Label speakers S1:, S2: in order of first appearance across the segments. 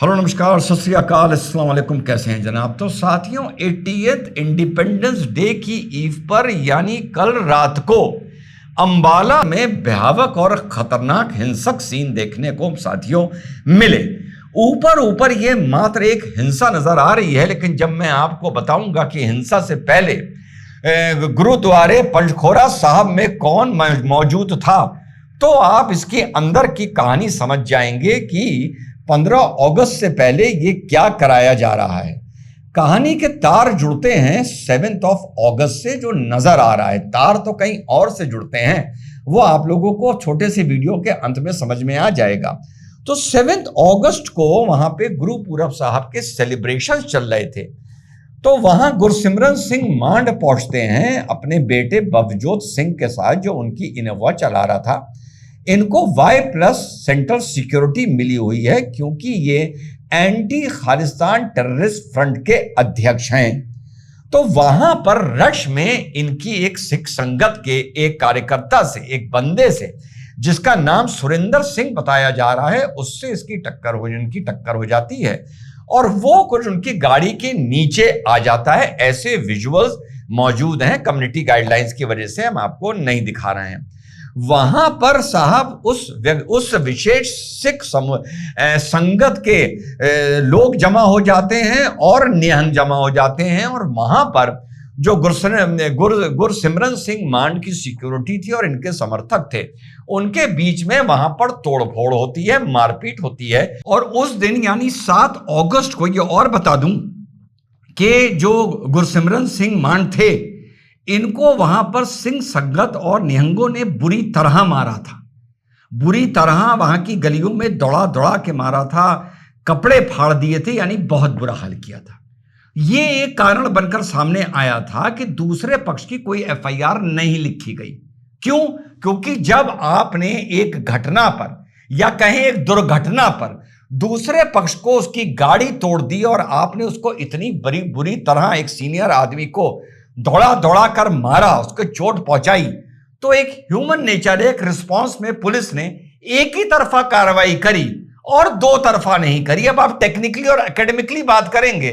S1: Hello नमस्कार सत श्री अकाल अस्सलाम वालेकुम। कैसे हैं जनाब? तो साथियों 80th इंडिपेंडेंस डे की ईव पर यानी कल रात को अंबाला में भयावह और खतरनाक हिंसक सीन देखने को साथियों मिले। ऊपर ये मात्र एक हिंसा नजर आ रही है, लेकिन जब मैं आपको बताऊंगा कि हिंसा से पहले गुरुद्वारे पंचखोरा साहब में कौन मौजूद था, तो आप इसके अंदर की कहानी समझ जाएंगे कि 15 अगस्त से पहले ये क्या कराया जा रहा है। कहानी के तार जुड़ते हैं 7 अगस्त से, जो नजर आ रहा है तार तो कहीं और से जुड़ते हैं, वो आप लोगों को छोटे से वीडियो के अंत में समझ में आ जाएगा। तो 7 अगस्त को वहां पे गुरुपूरब साहब के सेलिब्रेशन चल रहे थे, तो वहां गुरसिमरन सिंह मांड पहुंचते हैं अपने बेटे बवजोत सिंह के साथ, जो उनकी इनोवा चला रहा था। इनको Y+ सेंट्रल सिक्योरिटी मिली हुई है क्योंकि ये एंटी खालिस्तान टेररिस्ट फ्रंट के अध्यक्ष हैं। तो वहां पर रश में इनकी एक सिख संगत के एक कार्यकर्ता से, एक बंदे से, जिसका नाम सुरेंद्र सिंह बताया जा रहा है, उससे इनकी टक्कर हो जाती है और वो कुछ उनकी गाड़ी के नीचे आ जाता है। ऐसे विजुअल्स मौजूद हैं, कम्युनिटी गाइडलाइंस की वजह से हम आपको नहीं दिखा रहे हैं। वहां पर साहब उस विशेष सिख संगत के लोग जमा हो जाते हैं और निहंग जमा हो जाते हैं, और वहां पर जो गुरसिमरन सिंह मांड की सिक्योरिटी थी और इनके समर्थक थे, उनके बीच में वहां पर तोड़फोड़ होती है, मारपीट होती है। और उस दिन यानी 7 अगस्त को, ये और बता दूं कि जो गुरसिमरन सिंह मांड थे, इनको वहां पर सिंह संगत और निहंगों ने बुरी तरह मारा था, बुरी तरह वहां की गलियों में दौड़ा के मारा था, कपड़े फाड़ दिए थे, यानी बहुत बुरा हाल किया था। ये एक कारण बनकर सामने आया था कि दूसरे पक्ष की कोई FIR नहीं लिखी गई। क्यों? क्योंकि जब आपने एक घटना पर या कहें एक दुर्घटना पर दूसरे पक्ष को उसकी गाड़ी तोड़ दी और आपने उसको इतनी बुरी तरह एक सीनियर आदमी को दौड़ा कर मारा, उसको चोट पहुंचाई, तो एक ह्यूमन नेचर, एक रिस्पांस में पुलिस ने एक ही तरफा कार्रवाई करी और दो तरफा नहीं करी। अब आप टेक्निकली और एकेडमिकली बात करेंगे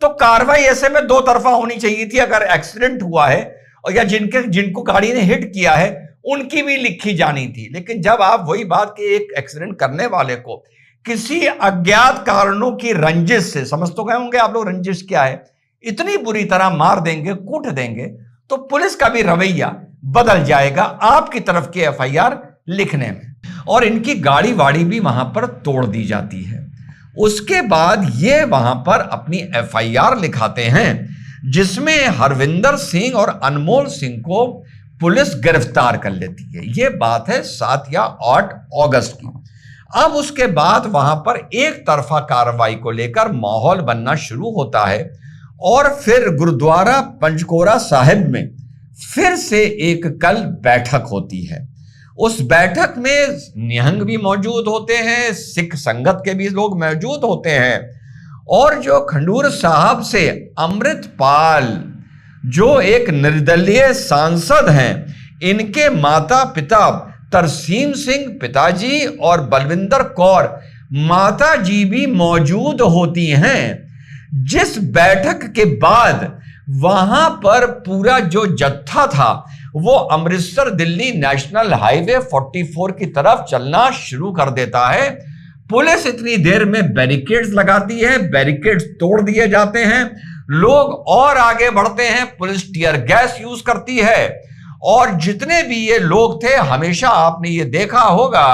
S1: तो कार्रवाई ऐसे में दो तरफा होनी चाहिए थी। अगर एक्सीडेंट हुआ है और या जिनको गाड़ी ने हिट किया है उनकी भी लिखी जानी थी। लेकिन जब आप वही बात कि एक एक्सीडेंट करने वाले को किसी अज्ञात कारणों की रंजिश से, समझ तो गए होंगे आप लोग रंजिश क्या है, इतनी बुरी तरह मार देंगे, कूट देंगे, तो पुलिस का भी रवैया बदल जाएगा आपकी तरफ की FIR लिखने में, और इनकी गाड़ी वाड़ी भी वहां पर तोड़ दी जाती है। उसके बाद ये वहां पर अपनी FIR लिखाते हैं, जिसमें हरविंदर सिंह और अनमोल सिंह को पुलिस गिरफ्तार कर लेती है। यह बात है 7 या 8 अगस्त की। अब उसके बाद वहां पर एक तरफा कार्रवाई को लेकर माहौल बनना शुरू होता है और फिर गुरुद्वारा पंचखोरा साहिब में फिर से एक कल बैठक होती है। उस बैठक में निहंग भी मौजूद होते हैं, सिख संगत के भी लोग मौजूद होते हैं, और जो खंडूर साहब से अमृतपाल, जो एक निर्दलीय सांसद हैं, इनके माता पिता तरसीम सिंह पिताजी और बलविंदर कौर माता जी भी मौजूद होती हैं। जिस बैठक के बाद वहां पर पूरा जो जत्था था वो अमृतसर दिल्ली नेशनल हाईवे 44 की तरफ चलना शुरू कर देता है। पुलिस इतनी देर में बैरिकेड्स लगाती है, बैरिकेड्स तोड़ दिए जाते हैं, लोग और आगे बढ़ते हैं, पुलिस टीयर गैस यूज करती है, और जितने भी ये लोग थे, हमेशा आपने ये देखा होगा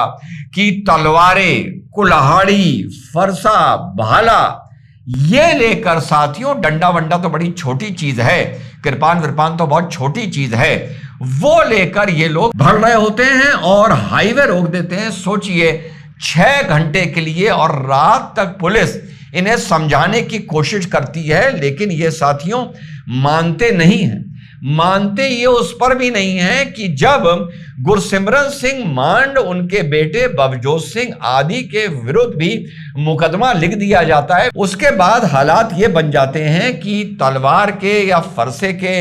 S1: कि तलवारें, कुल्हाड़ी, फरसा, भाला, ये लेकर साथियों, डंडा वंडा तो बड़ी छोटी चीज है, कृपान विरपान तो बहुत छोटी चीज है, वो लेकर ये लोग भर रहे होते हैं और हाईवे रोक देते हैं। सोचिए 6 घंटे के लिए, और रात तक पुलिस इन्हें समझाने की कोशिश करती है, लेकिन ये साथियों मानते नहीं हैं। मानते ये उस पर भी नहीं है कि जब गुरसिमरन सिंह मांड, उनके बेटे बवजोत सिंह आदि के विरुद्ध भी मुकदमा लिख दिया जाता है, उसके बाद हालात ये बन जाते हैं कि तलवार के या फरसे के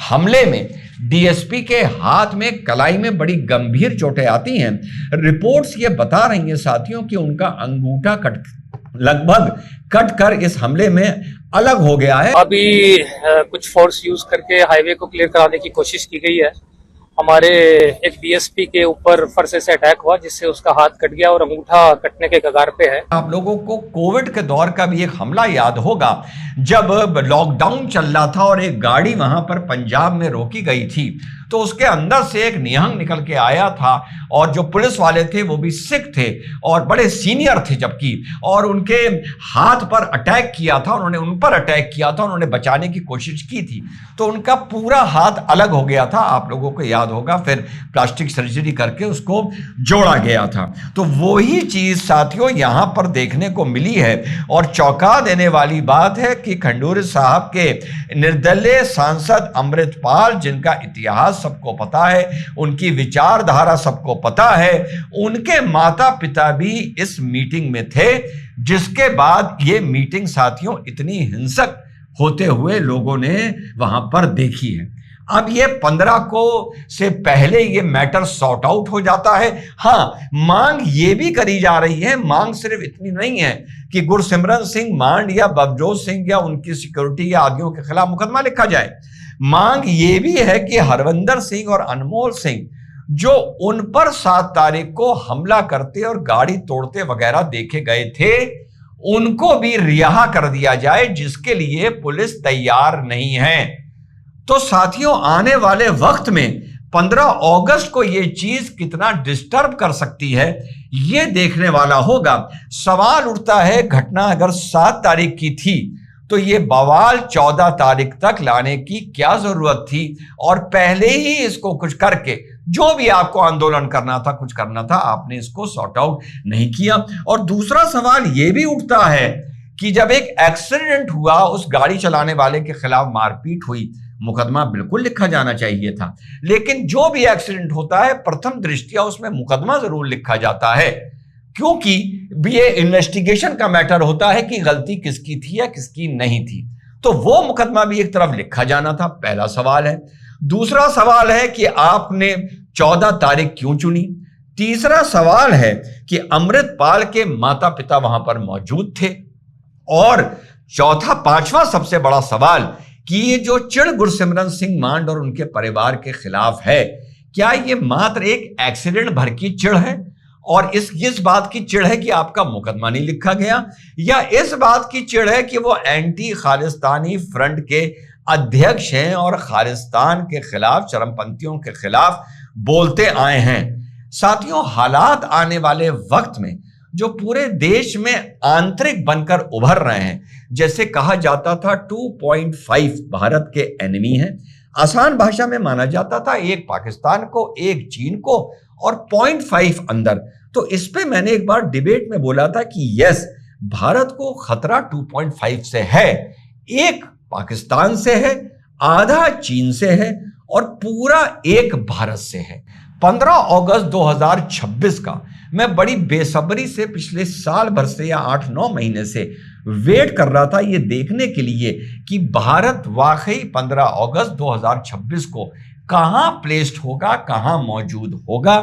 S1: हमले में डीएसपी के हाथ में, कलाई में बड़ी गंभीर चोटें आती हैं। रिपोर्ट्स ये बता रही हैं साथियों कि उनका अंगूठा लगभग कट कर इस हमले में अलग हो गया है।
S2: अभी कुछ फोर्स यूज करके हाईवे को क्लियर कराने की कोशिश की गई है। हमारे एक डीएसपी के ऊपर फरसे से अटैक हुआ, जिससे उसका हाथ कट गया और अंगूठा कटने के कगार पे है।
S1: आप लोगों को कोविड के दौर का भी एक हमला याद होगा, जब लॉकडाउन चल रहा था और एक गाड़ी वहां पर पंजाब में रोकी गई थी, तो उसके अंदर से एक निहंग निकल के आया था और जो पुलिस वाले थे वो भी सिख थे और बड़े सीनियर थे जबकि, और उनके हाथ पर अटैक किया था, उन्होंने उन पर अटैक किया था, उन्होंने बचाने की कोशिश की थी, तो उनका पूरा हाथ अलग हो गया था, आप लोगों को याद होगा। फिर प्लास्टिक सर्जरी करके उसको जोड़ा गया था। तो वही चीज साथियों यहां पर देखने को मिली है और चौंका देने वाली बात है कि खंडूरी साहब के निर्दलीय सांसद अमृतपाल, जिनका इतिहास सबको पता है, उनकी विचारधारा सबको पता है, उनके माता पिता भी इस मीटिंग में थे, जिसके बाद ये मीटिंग साथियों इतनी हिंसक होते हुए लोगों ने वहां पर देखी है। अब ये 15 को से पहले ये मैटर सॉर्ट आउट हो जाता है। हाँ, मांग ये भी करी जा रही है, मांग सिर्फ इतनी नहीं है कि गुरसिमरन सिंह मांड या बबजोत सिंह या उनकी सिक्योरिटी या आदियों के खिलाफ मुकदमा लिखा जाए। मांग ये भी है कि हरविंदर सिंह और अनमोल सिंह, जो उन पर 7 तारीख को हमला करते और गाड़ी तोड़ते वगैरह देखे गए थे, उनको भी रिहा कर दिया जाए, जिसके लिए पुलिस तैयार नहीं है। तो साथियों, आने वाले वक्त में 15 अगस्त को यह चीज कितना डिस्टर्ब कर सकती है, यह देखने वाला होगा। सवाल उठता है, घटना अगर 7 तारीख की थी तो ये बवाल 14 तारीख तक लाने की क्या जरूरत थी, और पहले ही इसको कुछ करके जो भी आपको आंदोलन करना था, कुछ करना था, आपने इसको सॉर्ट आउट नहीं किया। और दूसरा सवाल यह भी उठता है कि जब एक एक्सीडेंट हुआ, उस गाड़ी चलाने वाले के खिलाफ मारपीट हुई, मुकदमा बिल्कुल लिखा जाना चाहिए था, लेकिन जो भी एक्सीडेंट होता है प्रथम दृष्टया उसमें मुकदमा जरूर लिखा जाता है, क्योंकि ये इन्वेस्टिगेशन का मैटर होता है कि गलती किसकी थी या किसकी नहीं थी। तो वो मुकदमा भी एक तरफ लिखा जाना था, पहला सवाल है। दूसरा सवाल है कि आपने 14 तारीख क्यों चुनी। तीसरा सवाल है कि अमृतपाल के माता पिता वहां पर मौजूद थे। और चौथा, पांचवा सबसे बड़ा सवाल कि ये जो चिढ़ गुरसिमरन सिंह मांड और उनके परिवार के खिलाफ है, क्या ये मात्र एक एक्सीडेंट भर की चिढ़ है और इस बात की चिढ़ है कि आपका मुकदमा नहीं लिखा गया, या इस बात की चिढ़ है कि वो एंटी खालिस्तानी फ्रंट के अध्यक्ष हैं और खालिस्तान के खिलाफ, चरमपंथियों के खिलाफ बोलते आए हैं। साथियों, हालात आने वाले वक्त में जो पूरे देश में आंतरिक बनकर उभर रहे हैं, जैसे कहा जाता था 2.5 भारत के एनिमी हैं, आसान भाषा में माना जाता था एक पाकिस्तान को, एक चीन को और 0.5 अंदर। तो इस पे मैंने एक बार डिबेट में बोला था कि यस, भारत को खतरा 2.5 से है, एक पाकिस्तान से है, आधा चीन से है और पूरा एक भारत से है। 15 अगस्त 2026 का मैं बड़ी बेसब्री से पिछले साल भर से या 8-9 महीने से वेट कर रहा था, ये देखने के लिए कि भारत वाकई 15 अगस्त 2026 को कहां प्लेस्ड होगा, कहां मौजूद होगा,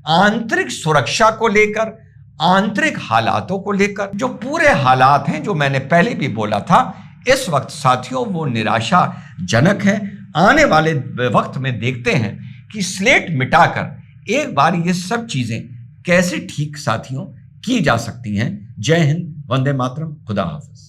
S1: आंतरिक सुरक्षा को लेकर, आंतरिक हालातों को लेकर। जो पूरे हालात हैं, जो मैंने पहले भी बोला था, इस वक्त साथियों वो निराशाजनक है। आने वाले वक्त में देखते हैं कि स्लेट मिटाकर एक बार ये सब चीजें कैसे ठीक साथियों की जा सकती हैं। जय हिंद, वंदे मातरम, खुदा हाफिज।